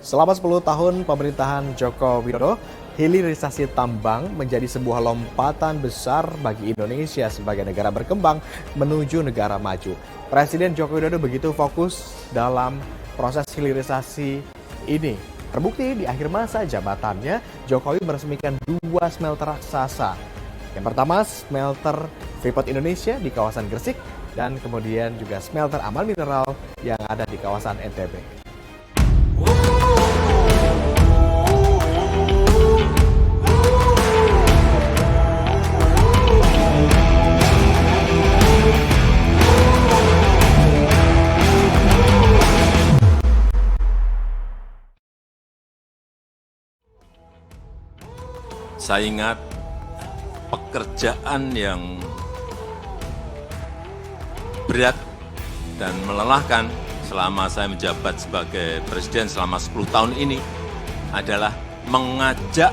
Selama 10 tahun pemerintahan Joko Widodo, hilirisasi tambang menjadi sebuah lompatan besar bagi Indonesia sebagai negara berkembang menuju negara maju. Presiden Joko Widodo begitu fokus dalam proses hilirisasi ini. Terbukti di akhir masa jabatannya, Jokowi meresmikan 2 smelter raksasa. Yang pertama, smelter Freeport Indonesia di kawasan Gresik, dan kemudian juga smelter Aman Mineral yang ada di kawasan NTB. Saya ingat pekerjaan yang berat dan melelahkan selama saya menjabat sebagai presiden selama 10 tahun ini adalah mengajak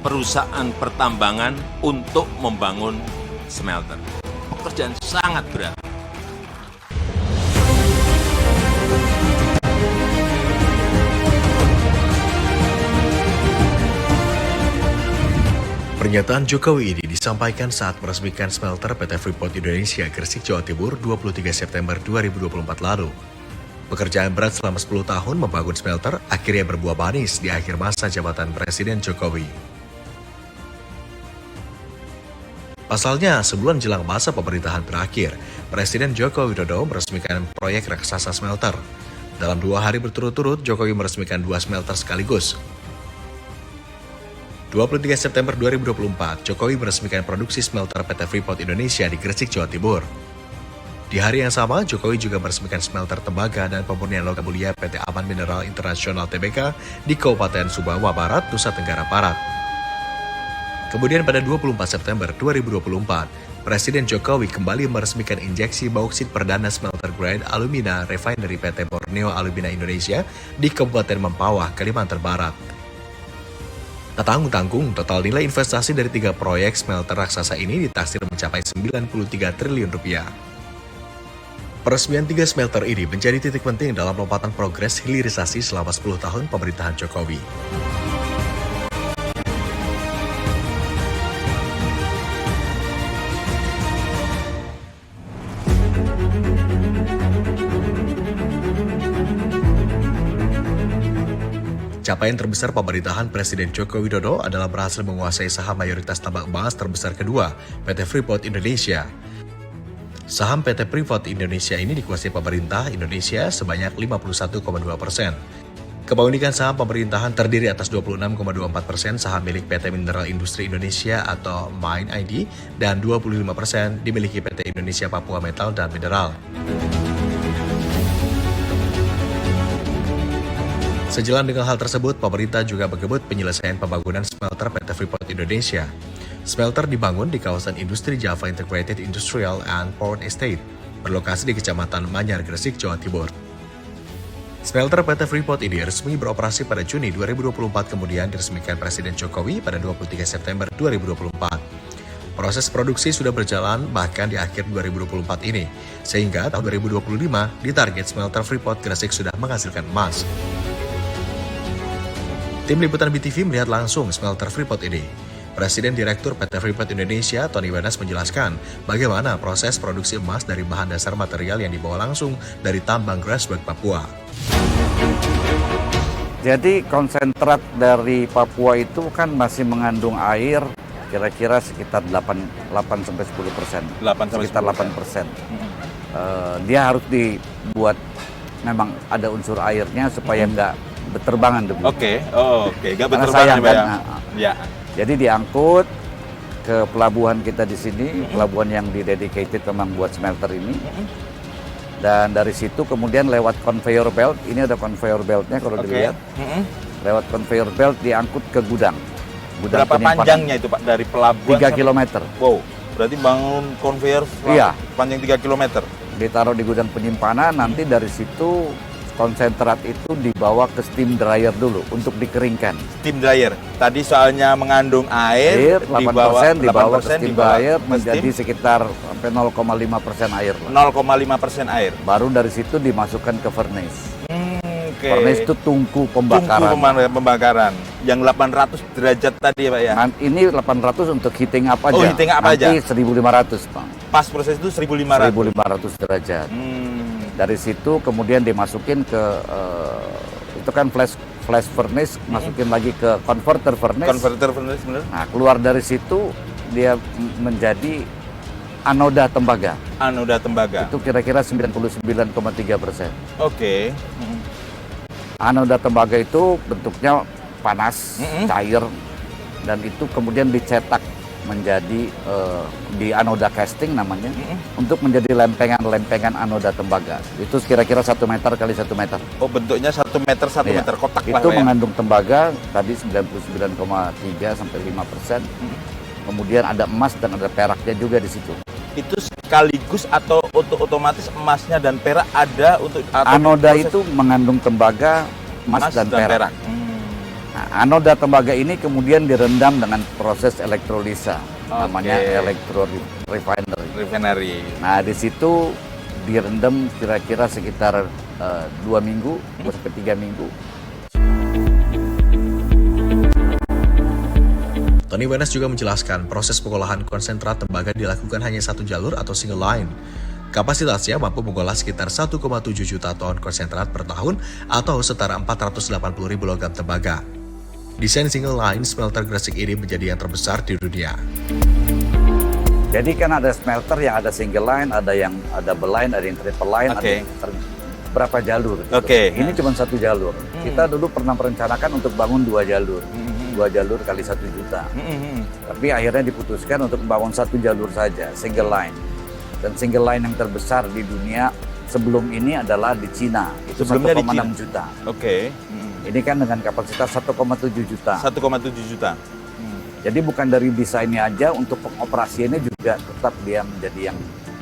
perusahaan pertambangan untuk membangun smelter. Pekerjaan sangat berat. Pernyataan Jokowi ini disampaikan saat meresmikan smelter PT Freeport Indonesia Gresik, Jawa Timur 23 September 2024 lalu. Pekerjaan berat selama 10 tahun membangun smelter akhirnya berbuah manis di akhir masa jabatan Presiden Jokowi. Pasalnya, sebulan jelang masa pemerintahan berakhir, Presiden Joko Widodo meresmikan proyek raksasa smelter. Dalam 2 hari berturut-turut, Jokowi meresmikan 2 smelter sekaligus. 23 September 2024, Jokowi meresmikan produksi smelter PT Freeport Indonesia di Gresik, Jawa Timur. Di hari yang sama, Jokowi juga meresmikan smelter tembaga dan pemurnian logam mulia PT Aman Mineral Internasional Tbk di Kabupaten Sumbawa Barat, Nusa Tenggara Barat. Kemudian pada 24 September 2024, Presiden Jokowi kembali meresmikan injeksi bauksit perdana smelter grade alumina refinery PT Borneo Alumina Indonesia di Kabupaten Mempawah, Kalimantan Barat. Tak tanggung-tanggung, total nilai investasi dari 3 proyek smelter raksasa ini ditaksir mencapai 93 triliun rupiah. Peresmian 3 smelter ini menjadi titik penting dalam lompatan progres hilirisasi selama 10 tahun pemerintahan Jokowi. Capaian terbesar pemerintahan Presiden Joko Widodo adalah berhasil menguasai saham mayoritas tambang emas terbesar kedua, PT Freeport Indonesia. Saham PT Freeport Indonesia ini dikuasai pemerintah Indonesia sebanyak 51,2%. Kepemilikan saham pemerintahan terdiri atas 26,24% saham milik PT Mineral Industri Indonesia atau Mine ID dan 25% dimiliki PT Indonesia Papua Metal dan Mineral. Sejalan dengan hal tersebut, pemerintah juga mengebut penyelesaian pembangunan smelter PT Freeport Indonesia. Smelter dibangun di kawasan industri Java Integrated Industrial and Port Estate, berlokasi di Kecamatan Manyar, Gresik, Jawa Timur. Smelter PT Freeport ini resmi beroperasi pada Juni 2024, kemudian diresmikan Presiden Jokowi pada 23 September 2024. Proses produksi sudah berjalan bahkan di akhir 2024 ini, sehingga tahun 2025 ditarget smelter Freeport Gresik sudah menghasilkan emas. Tim Liputan BTV melihat langsung smelter Freeport ini. Presiden Direktur PT Freeport Indonesia, Tony Wenas, menjelaskan bagaimana proses produksi emas dari bahan dasar material yang dibawa langsung dari tambang Grasberg, Papua. Jadi konsentrat dari Papua itu kan masih mengandung air kira-kira sekitar 8-10%. Sekitar 8%. Dia harus dibuat, memang ada unsur airnya supaya nggak berterbangan debu. Oke, nggak berterbangan ya. Jadi diangkut ke pelabuhan kita di sini, pelabuhan yang didedicated memang buat smelter ini. Dan dari situ kemudian lewat conveyor belt, ini ada conveyor beltnya kalau dilihat. Lewat conveyor belt diangkut ke gudang. Berapa panjangnya itu Pak dari pelabuhan? 3 km. Wow, berarti bangun conveyor panjang 3 km. Ditaruh di gudang penyimpanan, nanti dari situ konsentrat itu dibawa ke steam dryer dulu untuk dikeringkan. Steam dryer. Tadi soalnya mengandung air 8% dibawa ke steam dryer menjadi sekitar sampai 0,5% air. 0,5% air. Baru dari situ dimasukkan ke furnace. Oke. Furnace itu tungku pembakaran. Pembakaran. Yang 800 derajat tadi ya Pak ya? Ini 800 untuk heating up aja. Oh, heating up Nanti aja? 1500 Bang. Pas proses itu 1500? 1500 derajat. Dari situ kemudian dimasukin ke, itu kan flash furnace, masukin lagi ke converter furnace. Converter furnace bener? Nah, keluar dari situ dia menjadi anoda tembaga. Anoda tembaga. Itu kira-kira 99,3%. Oke. Anoda tembaga itu bentuknya panas, cair, dan itu kemudian dicetak menjadi di anoda casting namanya, untuk menjadi lempengan-lempengan anoda tembaga. Itu kira-kira 1 meter kali 1 meter. Oh, bentuknya 1 meter 1 Iya. meter kotak lah Itu Pak ya? mengandung tembaga tadi 99,3 sampai 5%. Kemudian ada emas dan ada peraknya juga di situ. Itu sekaligus atau otomatis emasnya dan perak ada untuk atau Anoda proses itu mengandung tembaga, emas dan perak. Nah, anoda tembaga ini kemudian direndam dengan proses elektrolisa, namanya electro refinery. Refinery. Nah, di situ direndam kira-kira sekitar 2 minggu, 2 sampai 3 minggu. Tony Wenas juga menjelaskan proses pengolahan konsentrat tembaga dilakukan hanya 1 jalur atau single line. Kapasitasnya mampu mengolah sekitar 1,7 juta ton konsentrat per tahun atau setara 480.000 logam tembaga. Desain single line smelter Gresik ini menjadi yang terbesar di dunia. Jadi kan ada smelter yang ada single line, ada yang double line, ada yang triple line, ada yang berapa jalur. Gitu. Ini cuma 1 jalur. Kita dulu pernah merencanakan untuk bangun 2 jalur. 2 jalur kali 1 juta. Tapi akhirnya diputuskan untuk membangun 1 jalur saja, single line. Dan single line yang terbesar di dunia sebelum ini adalah di Cina, itu 1,6 juta. Ini kan dengan kapasitas 1,7 juta. 1,7 juta. Jadi bukan dari desainnya aja, untuk pengoperasiannya juga tetap dia menjadi yang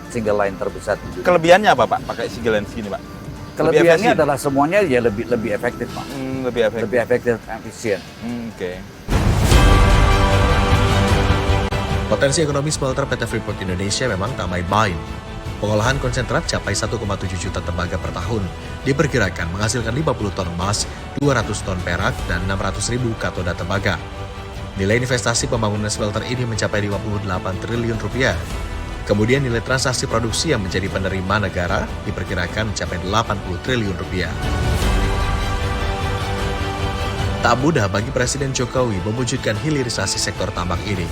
single line terbesar di dunia. Kelebihannya apa Pak pakai single line segini Pak? Kelebihannya adalah semuanya ya lebih efektif Pak. Lebih efektif, efisien. Potensi ekonomi smelter PT Freeport Indonesia memang tak main-main. Pengolahan konsentrat capai 1,7 juta tembaga per tahun, diperkirakan menghasilkan 50 ton emas, 200 ton perak, dan 600.000 katoda tembaga. Nilai investasi pembangunan smelter ini mencapai 58 triliun rupiah. Kemudian nilai transaksi produksi yang menjadi penerima negara diperkirakan mencapai 80 triliun rupiah. Tak mudah bagi Presiden Jokowi mewujudkan hilirisasi sektor tambang ini.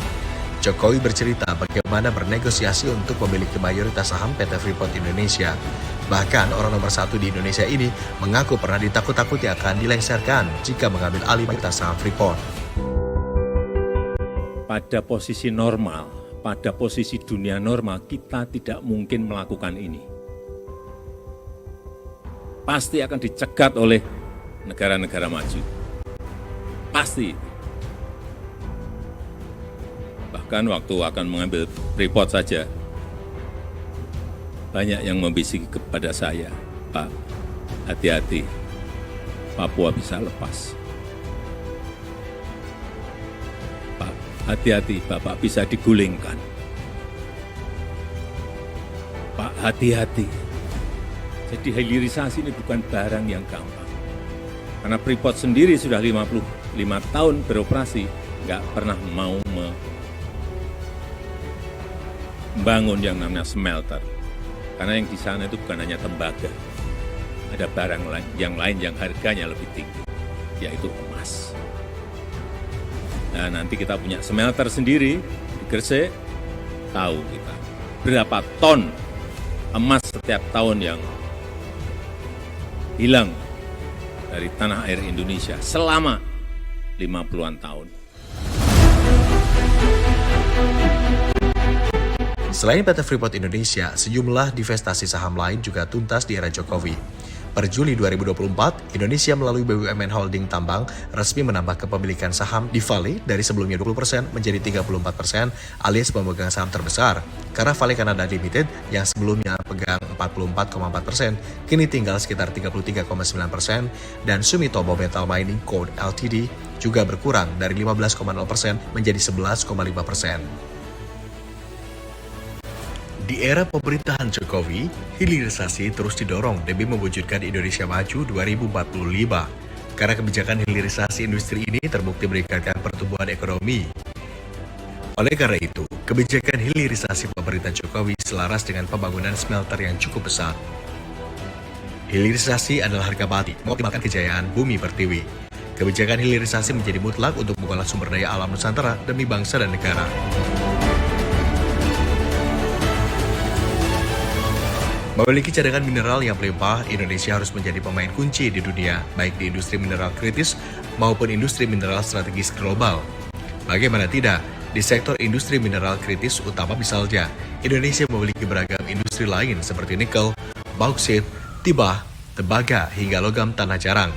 Jokowi bercerita bagaimana bernegosiasi untuk memiliki mayoritas saham PT Freeport Indonesia. Bahkan orang nomor 1 di Indonesia ini mengaku pernah ditakut-takuti akan dilengsarkan jika mengambil alih mayoritas saham Freeport. Pada posisi normal, pada posisi dunia normal, kita tidak mungkin melakukan ini. Pasti akan dicegat oleh negara-negara maju. Pasti. Bahkan waktu akan mengambil Freeport saja, banyak yang membisiki kepada saya, Pak, hati-hati, Papua bisa lepas. Pak, hati-hati, Bapak bisa digulingkan. Pak, hati-hati. Jadi hilirisasi ini bukan barang yang gampang. Karena Freeport sendiri sudah 55 tahun beroperasi, nggak pernah mau membangun yang namanya smelter. Karena yang di sana itu bukan hanya tembaga. Ada barang yang lain yang harganya lebih tinggi, yaitu emas. Nah, nanti kita punya smelter sendiri di Gresik, tahu kita berapa ton emas setiap tahun yang hilang dari tanah air Indonesia selama 50-an tahun. Selain PT Freeport Indonesia, sejumlah divestasi saham lain juga tuntas di era Jokowi. Per Juli 2024, Indonesia melalui BUMN Holding Tambang resmi menambah kepemilikan saham di Vale dari sebelumnya 20% menjadi 34% alias pemegang saham terbesar. Karena Vale Canada Limited yang sebelumnya pegang 44,4% kini tinggal sekitar 33,9% dan Sumitomo Metal Mining Co. Ltd juga berkurang dari 15,0% menjadi 11,5%. Di era pemerintahan Jokowi, hilirisasi terus didorong demi mewujudkan Indonesia Maju 2045. Karena kebijakan hilirisasi industri ini terbukti meningkatkan pertumbuhan ekonomi. Oleh karena itu, kebijakan hilirisasi pemerintah Jokowi selaras dengan pembangunan smelter yang cukup besar. Hilirisasi adalah harga mati, mengoptimalkan kejayaan bumi pertiwi. Kebijakan hilirisasi menjadi mutlak untuk mengolah sumber daya alam Nusantara demi bangsa dan negara. Memiliki cadangan mineral yang melimpah, Indonesia harus menjadi pemain kunci di dunia, baik di industri mineral kritis maupun industri mineral strategis global. Bagaimana tidak, di sektor industri mineral kritis utama misalnya, Indonesia memiliki beragam industri lain seperti nikel, bauksit, timah, tembaga, hingga logam tanah jarang.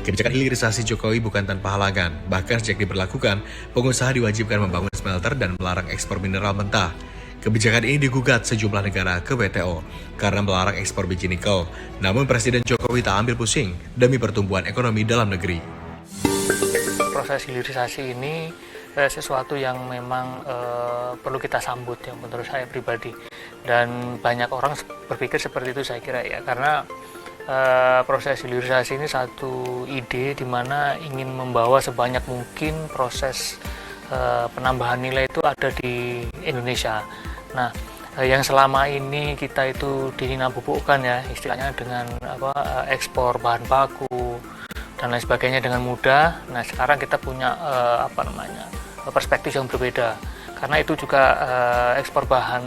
Kebijakan hilirisasi Jokowi bukan tanpa halangan, bahkan sejak diberlakukan, pengusaha diwajibkan membangun smelter dan melarang ekspor mineral mentah. Kebijakan ini digugat sejumlah negara ke WTO karena melarang ekspor biji nikel. Namun Presiden Jokowi tak ambil pusing demi pertumbuhan ekonomi dalam negeri. Proses hilirisasi ini sesuatu yang memang perlu kita sambut ya menurut saya pribadi. Dan banyak orang berpikir seperti itu saya kira ya, karena proses hilirisasi ini satu ide di mana ingin membawa sebanyak mungkin proses penambahan nilai itu ada di Indonesia. Nah, yang selama ini kita itu dinabubukkan ya istilahnya dengan ekspor bahan baku dan lain sebagainya dengan mudah. Nah, sekarang kita punya perspektif yang berbeda. Karena itu juga ekspor bahan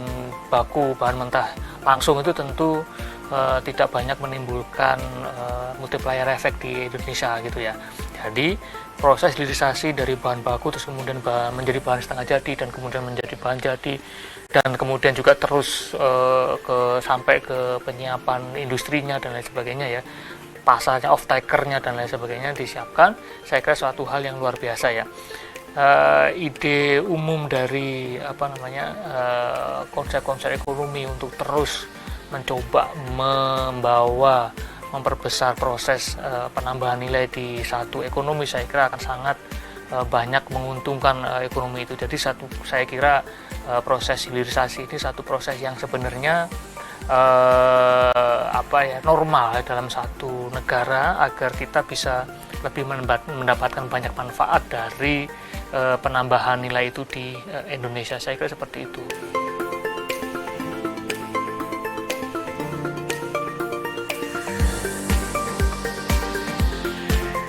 baku, bahan mentah langsung itu tentu tidak banyak menimbulkan multiplier effect di Indonesia gitu ya. Jadi proses hilirisasi dari bahan baku terus kemudian menjadi bahan setengah jadi dan kemudian menjadi bahan jadi dan kemudian juga terus sampai ke penyiapan industrinya dan lain sebagainya ya, pasarnya, off-takernya dan lain sebagainya disiapkan. Saya kira suatu hal yang luar biasa ya. Ide umum dari konsep-konsep ekonomi untuk terus mencoba memperbesar proses penambahan nilai di satu ekonomi, saya kira akan sangat banyak menguntungkan ekonomi itu. Jadi saya kira proses hilirisasi ini satu proses yang sebenarnya normal dalam satu negara agar kita bisa lebih mendapatkan banyak manfaat dari penambahan nilai itu di Indonesia. Saya kira seperti itu.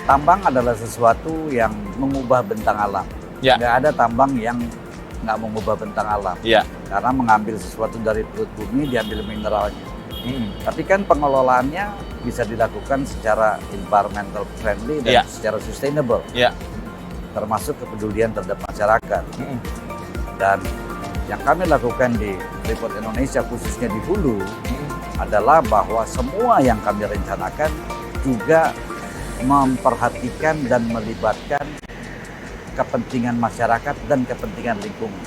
Tambang adalah sesuatu yang mengubah bentang alam. Ya. Nggak ada tambang yang nggak mengubah bentang alam. Ya. Karena mengambil sesuatu dari perut bumi, diambil mineralnya. Tapi kan pengelolaannya bisa dilakukan secara environmental friendly dan secara sustainable. Ya. Termasuk kepedulian terhadap masyarakat. Dan yang kami lakukan di Freeport Indonesia, khususnya di hulu, adalah bahwa semua yang kami rencanakan juga memperhatikan dan melibatkan kepentingan masyarakat dan kepentingan lingkungan.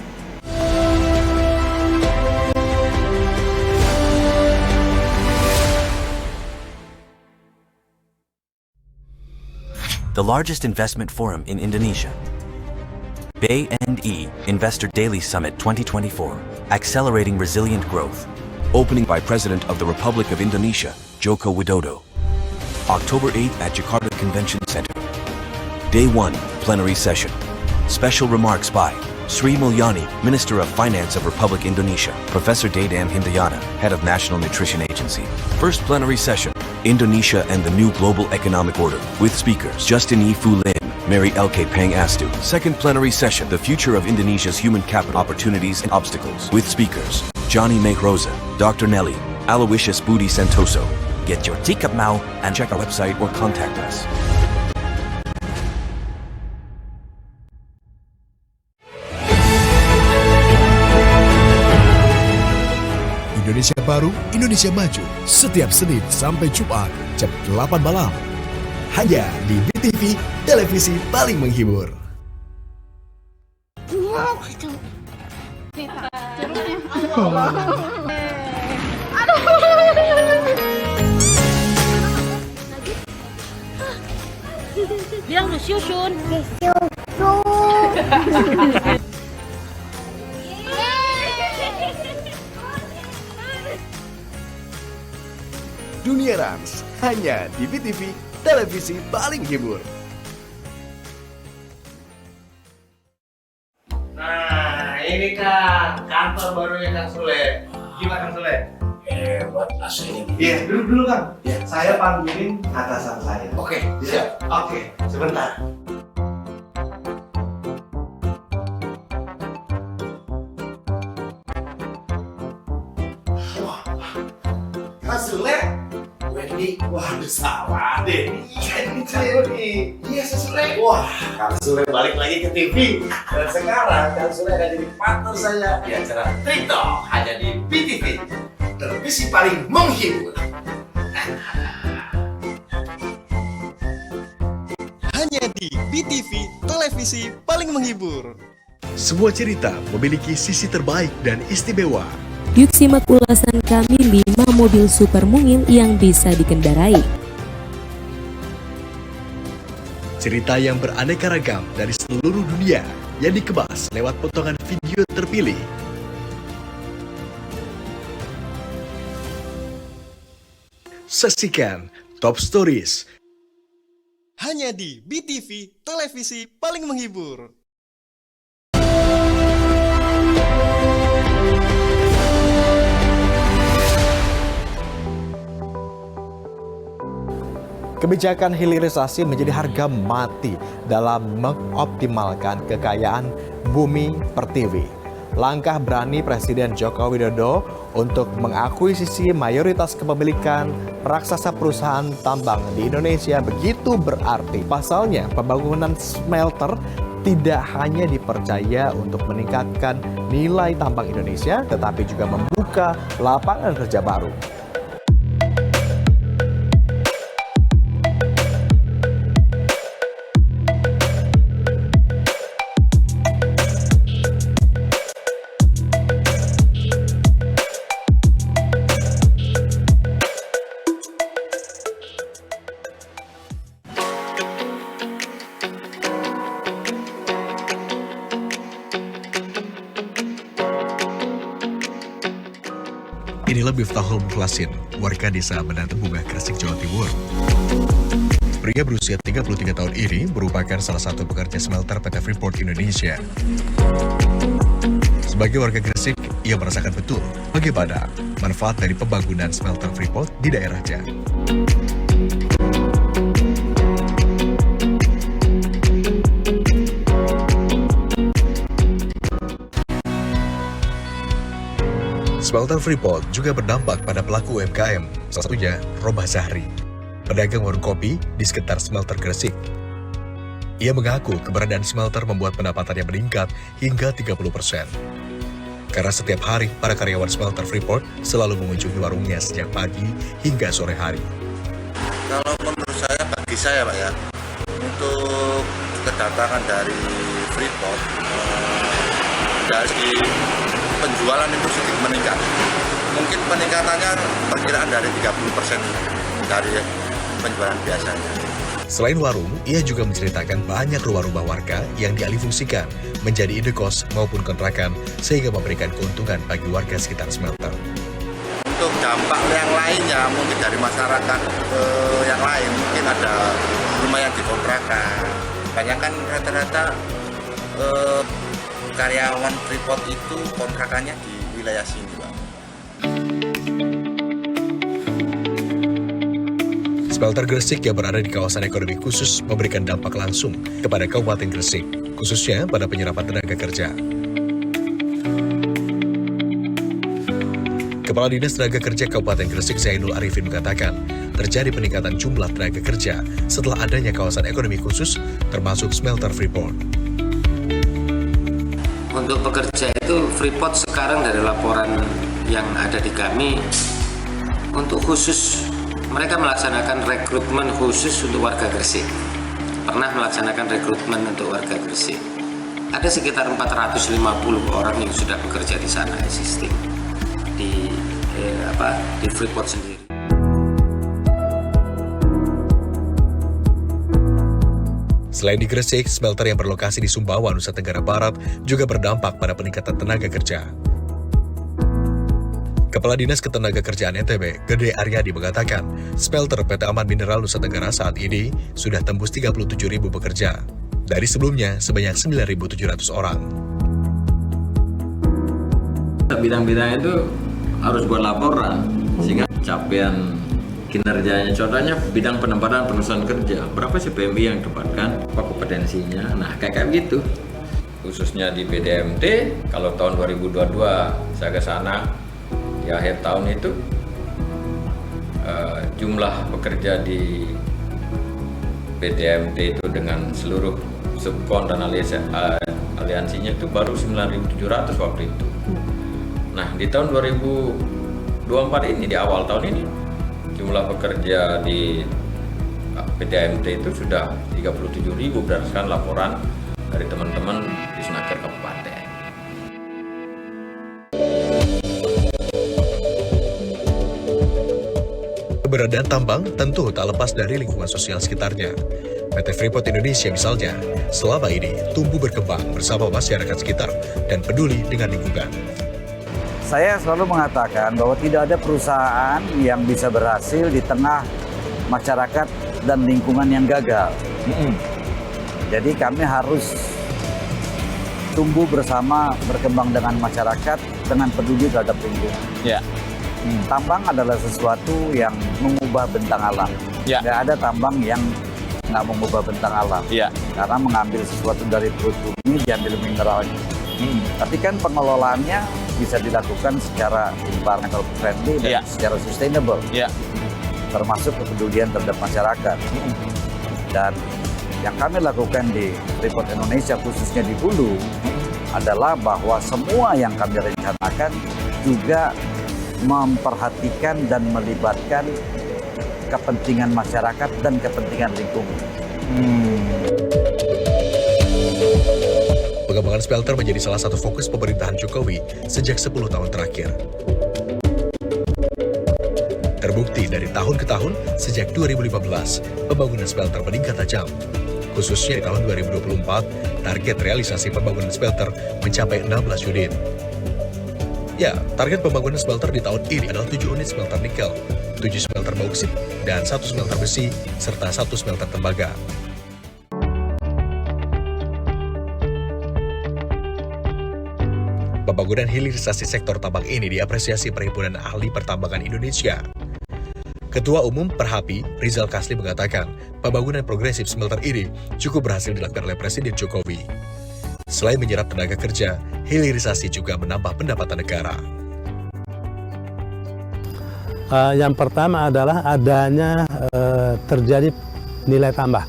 The largest investment forum in Indonesia. BNI Investor Daily Summit 2024, Accelerating Resilient Growth. Opening by President of the Republic of Indonesia, Joko Widodo. October 8th at Jakarta Convention Center. Day 1, Plenary Session. Special remarks by Sri Mulyani, Minister of Finance of Republic Indonesia, Professor Dadam Hindayana, Head of National Nutrition Agency. First Plenary Session, Indonesia and the New Global Economic Order, with speakers Justin E. Fu Lin, Mary L.K. Pang Astu. Second Plenary Session, The Future of Indonesia's Human Capital Opportunities and Obstacles, with speakers Johnny Make Rosa, Dr. Nelly, Aloysius Budi Santoso. Get your ticket now and check our website or contact us. Indonesia Baru, Indonesia Maju, setiap Senin sampai Jumat jam 8 malam. Hanya di BTV, televisi paling menghibur. Bilang lu Syusun. dunia Rans. Hanya di BTV, televisi paling hibur. Nah, ini Kang, kantor barunya Kang Sule. Gimana Kang Sule? Hebat aslinya. Iya, duduk dulu Kang. Ya, saya panggilin atasan saya. Oke, siap. Oke, sebentar. Wah, Kang Sule. Wendy, waduh salah deh. Ini saya nih. Iya, Sule. Wah, Kang Sule balik lagi ke TV. Dan sekarang Kang Sule akan jadi partner saya di acara TikTok hanya di BTV. Televisi paling menghibur. Hanya di BTV, televisi paling menghibur. Sebuah cerita memiliki sisi terbaik dan istimewa. Yuk simak ulasan kami 5 mobil super mungil yang bisa dikendarai. Cerita yang beraneka ragam dari seluruh dunia yang dikemas lewat potongan video terpilih. Saksikan Top Stories hanya di BTV, televisi paling menghibur. Kebijakan hilirisasi menjadi harga mati dalam mengoptimalkan kekayaan bumi pertiwi. Langkah berani Presiden Joko Widodo untuk mengakuisisi mayoritas kepemilikan raksasa perusahaan tambang di Indonesia begitu berarti. Pasalnya, pembangunan smelter tidak hanya dipercaya untuk meningkatkan nilai tambang Indonesia, tetapi juga membuka lapangan kerja baru. Inilah Miftahul Mukhlasin, warga desa Menantu Bunga, Gresik, Jawa Timur. Pria berusia 33 tahun ini merupakan salah satu pekerja smelter PT Freeport Indonesia. Sebagai warga Gresik, ia merasakan betul bagaimana manfaat dari pembangunan smelter Freeport di daerahnya. Smelter Freeport juga berdampak pada pelaku UMKM, salah satunya Romah Zahri, pedagang warung kopi di sekitar smelter Gresik. Ia mengaku keberadaan smelter membuat pendapatannya meningkat hingga 30%. Karena setiap hari, para karyawan smelter Freeport selalu mengunjungi warungnya sejak pagi hingga sore hari. Kalau menurut saya, bagi saya Pak ya, untuk kedatangan dari Freeport, dari penjualan itu sedikit meningkat. Mungkin peningkatannya perkiraan dari 30% dari penjualan biasanya. Selain warung, ia juga menceritakan banyak rumah-rumah warga yang dialihfungsikan menjadi indekos maupun kontrakan sehingga memberikan keuntungan bagi warga sekitar smelter. Untuk dampak yang lainnya mungkin dari masyarakat yang lain, mungkin ada rumah yang dikontrakan. Banyak kan rata-rata karyawan Freeport itu kontrakannya di wilayah sini, Pak. Smelter Gresik yang berada di kawasan ekonomi khusus memberikan dampak langsung kepada Kabupaten Gresik, khususnya pada penyerapan tenaga kerja. Kepala Dinas Tenaga Kerja Kabupaten Gresik Zainul Arifin mengatakan, terjadi peningkatan jumlah tenaga kerja setelah adanya kawasan ekonomi khusus termasuk smelter Freeport. Untuk pekerja itu Freeport sekarang dari laporan yang ada di kami, untuk khusus mereka melaksanakan rekrutmen khusus untuk warga Gresik. Pernah melaksanakan rekrutmen untuk warga Gresik. Ada sekitar 450 orang yang sudah bekerja di sana existing di Freeport sendiri. Selain di Gresik, smelter yang berlokasi di Sumbawa, Nusa Tenggara Barat juga berdampak pada peningkatan tenaga kerja. Kepala Dinas Ketenagakerjaan NTB, Gede Aryadi mengatakan, smelter PT Aman Mineral Nusa Tenggara saat ini sudah tembus 37.000 pekerja. Dari sebelumnya sebanyak 9.700 orang. Bidang-bidang itu harus buat laporan, sehingga capaian kinerjanya, contohnya bidang penempatan penerusan kerja, berapa sih PMI yang ditempatkan, apa kompetensinya, nah kayak gitu. Khususnya di PDMT, kalau tahun 2022 saya ke sana, di akhir tahun itu jumlah pekerja di PDMT itu dengan seluruh subkon dan aliansinya itu baru 9.700 waktu itu. Nah di tahun 2024 ini, di awal tahun ini, jumlah pekerja di PDMT itu sudah 37.000 berdasarkan laporan dari teman-teman di Senaker Kabupaten. Keberadaan tambang tentu tak lepas dari lingkungan sosial sekitarnya. PT Freeport Indonesia misalnya, selama ini tumbuh berkembang bersama masyarakat sekitar dan peduli dengan lingkungan. Saya selalu mengatakan bahwa tidak ada perusahaan yang bisa berhasil di tengah masyarakat dan lingkungan yang gagal. Jadi kami harus tumbuh bersama, berkembang dengan masyarakat, dengan peduli terhadap lingkungan. Tambang adalah sesuatu yang mengubah bentang alam. Nggak ada tambang yang nggak mengubah bentang alam. Karena mengambil sesuatu dari perut bumi, diambil mineralnya. Tapi kan pengelolaannya bisa dilakukan secara environmental friendly dan secara sustainable. Termasuk kepedulian terhadap masyarakat. Dan yang kami lakukan di Freeport Indonesia, khususnya di Hulu, adalah bahwa semua yang kami rencanakan juga memperhatikan dan melibatkan kepentingan masyarakat dan kepentingan lingkungan. Pengembangan smelter menjadi salah satu fokus pemerintahan Jokowi sejak 10 tahun terakhir. Terbukti dari tahun ke tahun, sejak 2015, pembangunan smelter meningkat tajam. Khususnya di tahun 2024, target realisasi pembangunan smelter mencapai 16 unit. Ya, target pembangunan smelter di tahun ini adalah 7 unit smelter nikel, 7 smelter bauksit, dan 1 smelter besi, serta 1 smelter tembaga. Pembangunan hilirisasi sektor tambang ini diapresiasi Perhimpunan Ahli Pertambangan Indonesia. Ketua Umum Perhapi, Rizal Kasli mengatakan, pembangunan progresif smelter ini cukup berhasil dilakukan oleh Presiden Jokowi. Selain menyerap tenaga kerja, hilirisasi juga menambah pendapatan negara. Yang pertama adalah adanya terjadi nilai tambah,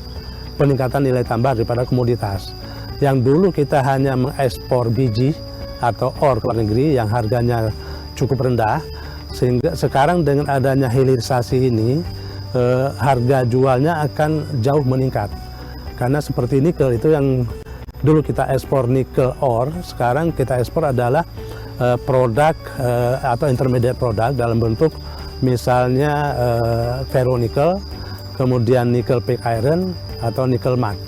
peningkatan nilai tambah daripada komoditas. Yang dulu kita hanya mengekspor biji atau ore ke luar negeri yang harganya cukup rendah, sehingga sekarang dengan adanya hilirisasi ini harga jualnya akan jauh meningkat. Karena seperti nikel itu yang dulu kita ekspor nikel ore, sekarang kita ekspor adalah produk atau intermediate produk dalam bentuk misalnya ferronikel, kemudian nickel pig iron atau nickel matte.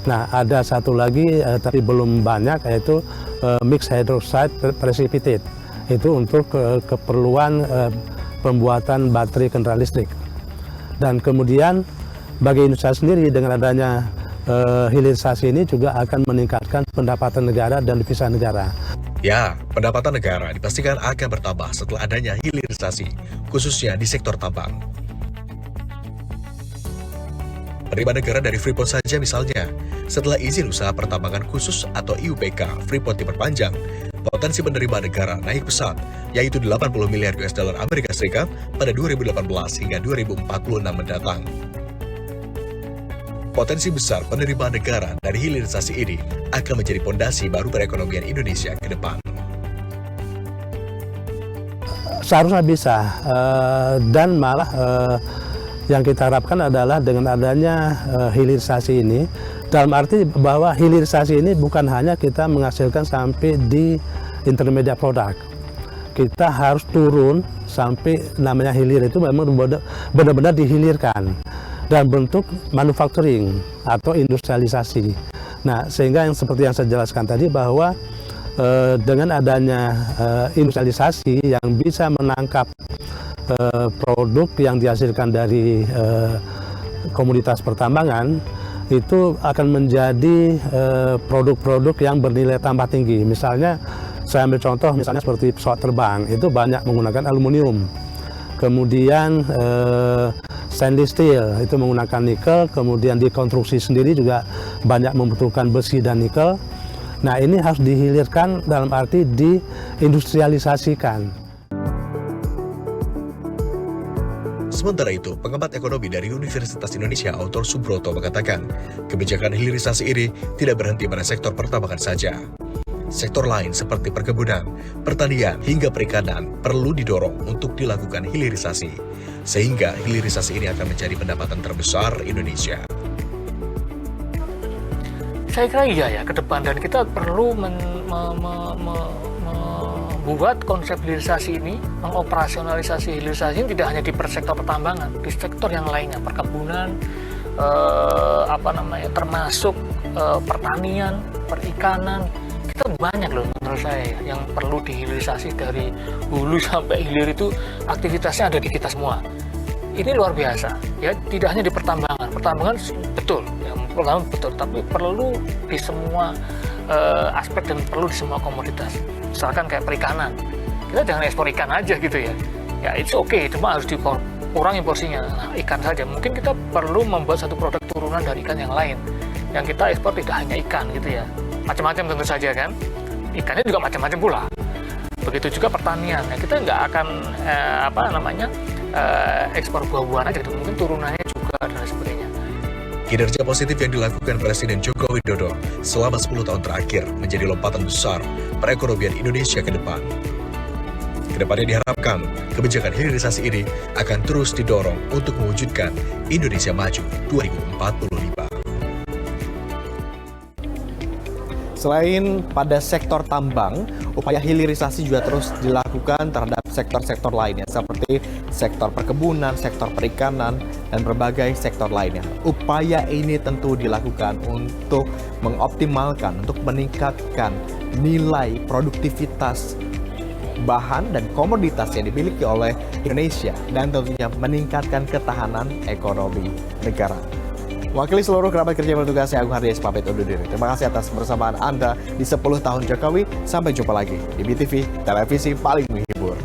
Nah, ada satu lagi tapi belum banyak, yaitu mixed hydroxide precipitate. Itu untuk keperluan pembuatan baterai kendaraan listrik. Dan kemudian bagi Indonesia sendiri dengan adanya hilirisasi ini juga akan meningkatkan pendapatan negara dan devisa negara. Ya, pendapatan negara dipastikan akan bertambah setelah adanya hilirisasi, khususnya di sektor tambang. Penerimaan negara dari Freeport saja misalnya, setelah izin usaha pertambangan khusus atau IUPK Freeport diperpanjang, potensi penerimaan negara naik pesat, yaitu 80 miliar US dollar Amerika Serikat pada 2018 hingga 2046 mendatang. Potensi besar penerimaan negara dari hilirisasi ini akan menjadi fondasi baru perekonomian Indonesia ke depan. Seharusnya bisa, dan malah yang kita harapkan adalah dengan adanya hilirisasi ini, dalam arti bahwa hilirisasi ini bukan hanya kita menghasilkan sampai di intermediate product. Kita harus turun sampai namanya hilir itu memang benar-benar dihilirkan dalam bentuk manufacturing atau industrialisasi. Nah, sehingga yang seperti yang saya jelaskan tadi bahwa dengan adanya industrialisasi yang bisa menangkap produk yang dihasilkan dari komoditas pertambangan, itu akan menjadi produk-produk yang bernilai tambah tinggi. Misalnya, saya ambil contoh misalnya seperti pesawat terbang, itu banyak menggunakan aluminium. Kemudian stainless steel itu menggunakan nikel, kemudian di konstruksi sendiri juga banyak membutuhkan besi dan nikel. Nah, ini harus dihilirkan dalam arti diindustrialisasikan. Sementara itu, pengamat ekonomi dari Universitas Indonesia Autor Subroto mengatakan, kebijakan hilirisasi ini tidak berhenti pada sektor pertambangan saja. Sektor lain seperti perkebunan, pertanian, hingga perikanan perlu didorong untuk dilakukan hilirisasi, sehingga hilirisasi ini akan menjadi pendapatan terbesar Indonesia. Saya kira iya ya ke depan, dan kita perlu membuat konsep hilirisasi ini, mengoperasionalisasi hilirisasi ini tidak hanya di sektor pertambangan, di sektor yang lainnya, perkebunan, termasuk pertanian, perikanan. Kita banyak loh menurut saya yang perlu dihilirisasi dari hulu sampai hilir, itu aktivitasnya ada di kita semua. Ini luar biasa ya, tidak hanya di pertambangan. Pertambangan betul, ya, pertambangan betul, tapi perlu di semua aspek dan perlu di semua komoditas. Misalkan kayak perikanan, kita jangan ekspor ikan aja gitu ya. Ya itu oke, cuma harus dikurangi porsinya. Nah, ikan saja. Mungkin kita perlu membuat satu produk turunan dari ikan yang lain. Yang kita ekspor tidak hanya ikan gitu ya. Macam-macam tentu saja kan. Ikannya juga macam-macam pula. Begitu juga pertanian. Ya, kita nggak akan ekspor buah-buahan aja gitu. Mungkin turunannya juga dan sebagainya. Kinerja positif yang dilakukan Presiden Joko Widodo selama 10 tahun terakhir menjadi lompatan besar perekonomian Indonesia ke depan. Kedepannya diharapkan kebijakan hilirisasi ini akan terus didorong untuk mewujudkan Indonesia Maju 2045. Selain pada sektor tambang, upaya hilirisasi juga terus dilakukan terhadap sektor-sektor lainnya seperti sektor perkebunan, sektor perikanan, dan berbagai sektor lainnya. Upaya ini tentu dilakukan untuk mengoptimalkan, untuk meningkatkan nilai produktivitas bahan dan komoditas yang dimiliki oleh Indonesia dan tentunya meningkatkan ketahanan ekonomi negara. Wakili seluruh kerabat kerja yang bertugas, saya Agung Hardies pamit undur diri. Terima kasih atas kebersamaan Anda di 10 tahun Jokowi. Sampai jumpa lagi di BTV, televisi paling menghibur.